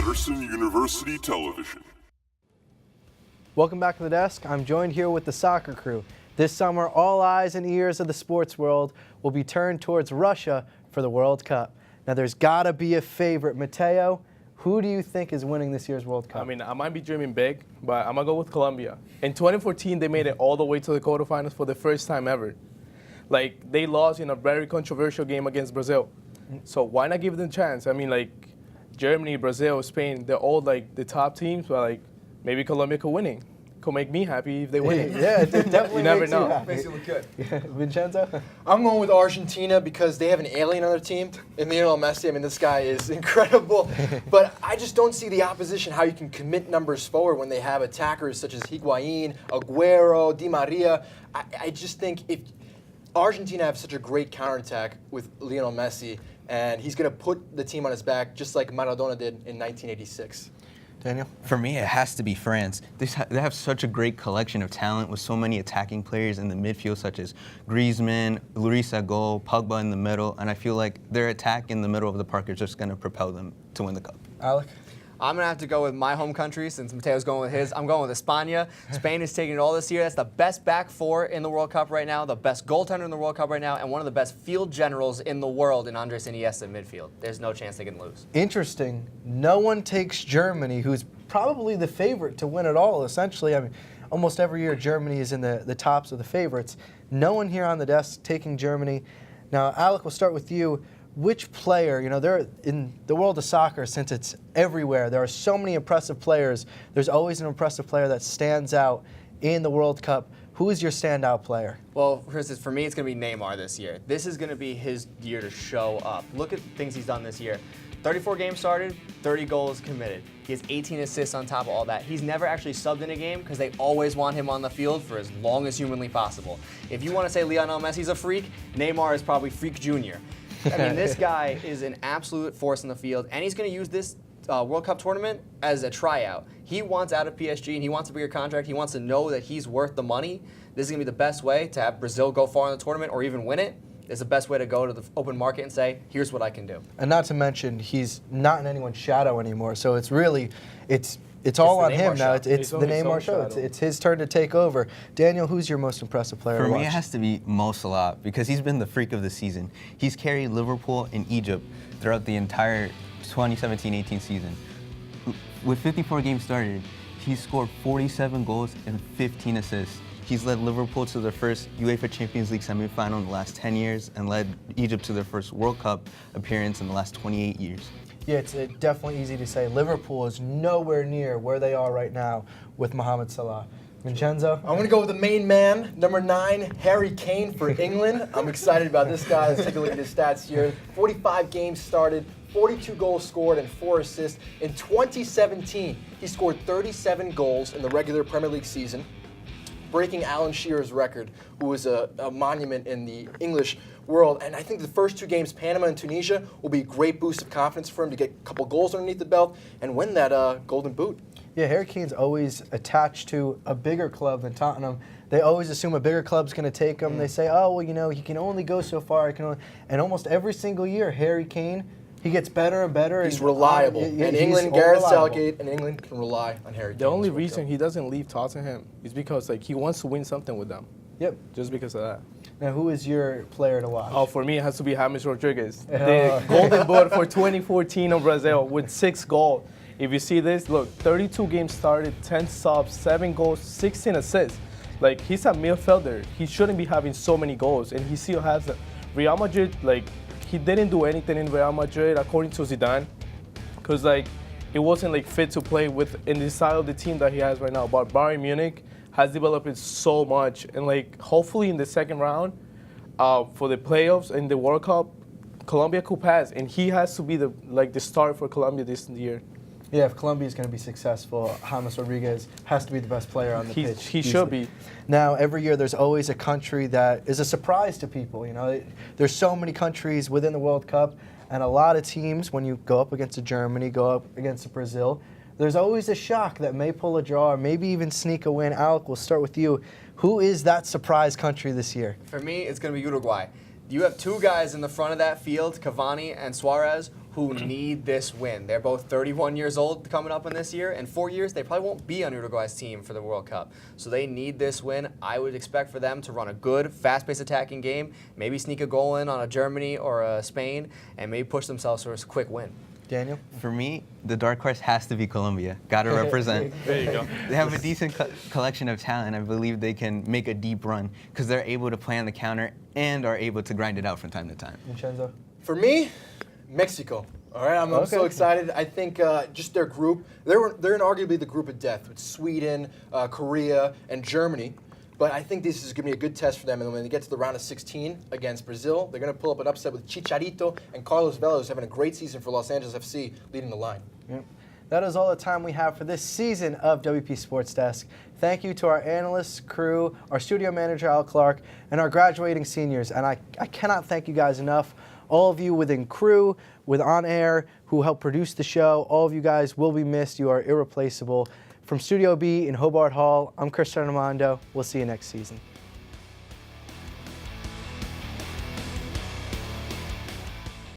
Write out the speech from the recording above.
Ryerson University Television. Welcome back to the desk. I'm joined here with the soccer crew. This summer, all eyes and ears of the sports world will be turned towards Russia for the World Cup. Now, there's got to be a favorite. Mateo, who do you think is winning this year's World Cup? I mean, I might be dreaming big, but I'm going to go with Colombia. In 2014, they made it all the way to the quarterfinals for the first time ever. Like, they lost in a very controversial game against Brazil. So why not give them a chance? I mean, like, Germany, Brazil, Spain, they're all, like, the top teams, but, like, maybe Colombia could win it. Could make me happy if they win it. Yeah, it definitely you never makes know. Makes you look good. Yeah. Vincenzo? I'm going with Argentina because they have an alien on their team. And Lionel Messi, I mean, this guy is incredible. But I just don't see the opposition, how you can commit numbers forward when they have attackers such as Higuain, Aguero, Di Maria. I just think if Argentina have such a great counterattack with Lionel Messi, and he's going to put the team on his back just like Maradona did in 1986. Daniel? For me, it has to be France. They have such a great collection of talent with so many attacking players in the midfield, such as Griezmann, Lloris at goal, Pogba in the middle, and I feel like their attack in the middle of the park is just going to propel them to win the cup. Alec? I'm going to have to go with my home country since Mateo's going with his. I'm going with España. Spain is taking it all this year. That's the best back four in the World Cup right now, the best goaltender in the World Cup right now, and one of the best field generals in the world in Andres Iniesta in midfield. There's no chance they can lose. Interesting. No one takes Germany, who's probably the favorite to win it all, essentially. I mean, almost every year Germany is in the tops of the favorites. No one here on the desk taking Germany. Now, Alec, we'll start with you. Which player, you know, they're in the world of soccer, since it's everywhere, there are so many impressive players. There's always an impressive player that stands out in the World Cup. Who is your standout player? Well, Chris, for me, it's going to be Neymar this year. This is going to be his year to show up. Look at things he's done this year. 34 games started, 30 goals committed. He has 18 assists on top of all that. He's never actually subbed in a game because they always want him on the field for as long as humanly possible. If you want to say Lionel Messi's a freak, Neymar is probably Freak Jr. I mean, this guy is an absolute force in the field, and he's going to use this World Cup tournament as a tryout. He wants out of PSG, and he wants a bigger contract. He wants to know that he's worth the money. This is going to be the best way to have Brazil go far in the tournament or even win it. It's the best way to go to the open market and say, here's what I can do. And not to mention, he's not in anyone's shadow anymore, so it's really, it's all on him now. It's the Neymar show. It's his turn to take over. Daniel, who's your most impressive player For to me, watch? it has to be Mo Salah because he's been the freak of the season. He's carried Liverpool and Egypt throughout the entire 2017-18 season. With 54 games started, he's scored 47 goals and 15 assists. He's led Liverpool to their first UEFA Champions League semifinal in the last 10 years and led Egypt to their first World Cup appearance in the last 28 years. Yeah, it's definitely easy to say. Liverpool is nowhere near where they are right now with Mohamed Salah. Vincenzo? I'm going to go with the main man, number 9, Harry Kane for England. I'm excited about this guy. Let's take a look at his stats here. 45 games started, 42 goals scored, and 4 assists. In 2017, he scored 37 goals in the regular Premier League season, breaking Alan Shearer's record, who was a monument in the English world. And I think the first 2 games, Panama and Tunisia, will be a great boost of confidence for him to get a couple goals underneath the belt and win that Golden Boot. Yeah, Harry Kane's always attached to a bigger club than Tottenham. They always assume a bigger club's going to take him. They say, oh, well, you know, he can only go so far. And almost every single year, Harry Kane, he gets better and better. He's reliable. In England, Gareth Southgate and England can rely on Harry Kane. The only reason he doesn't leave Tottenham is because, like, he wants to win something with them. Yep. Just because of that. Now, who is your player to watch? Oh, for me, it has to be James Rodriguez. The Golden Boot for 2014 in Brazil with 6 goals. If you see this, look, 32 games started, 10 subs, 7 goals, 16 assists. Like, he's a midfielder. He shouldn't be having so many goals, and he still has Real Madrid, like, he didn't do anything in Real Madrid, according to Zidane, because, like, it wasn't, like, fit to play with in the style of the team that he has right now. But Bayern Munich has developed it so much, and, like, hopefully in the second round for the playoffs and the World Cup, Colombia could pass, and he has to be the start for Colombia this year. Yeah, if Colombia is going to be successful, James Rodriguez has to be the best player on the pitch. He should be. Now, every year there's always a country that is a surprise to people. You know, there's so many countries within the World Cup, and a lot of teams, when you go up against a Germany, go up against a Brazil, there's always a shock that may pull a draw or maybe even sneak a win. Alec, we'll start with you. Who is that surprise country this year? For me, it's going to be Uruguay. You have 2 guys in the front of that field, Cavani and Suarez, who need this win. They're both 31 years old coming up in this year. In 4 years, they probably won't be on Uruguay's team for the World Cup. So they need this win. I would expect for them to run a good, fast-paced attacking game, maybe sneak a goal in on a Germany or a Spain, and maybe push themselves for a quick win. Daniel? For me, the dark horse has to be Colombia. Got to represent. There you go. They have a decent collection of talent. I believe they can make a deep run because they're able to play on the counter and are able to grind it out from time to time. Vincenzo? For me, Mexico. All right, I'm so excited. I think just their group, they're in arguably the group of death with Sweden, Korea, and Germany. But I think this is going to be a good test for them. And when they get to the round of 16 against Brazil, they're going to pull up an upset with Chicharito and Carlos Vela, who's having a great season for Los Angeles FC, leading the line. Yep. That is all the time we have for this season of WP Sports Desk. Thank you to our analysts, crew, our studio manager, Al Clarke, and our graduating seniors. And I cannot thank you guys enough. All of you within crew, with On Air, who helped produce the show, all of you guys will be missed. You are irreplaceable. From Studio B in Hobart Hall, I'm Turner-Demondo. We'll see you next season.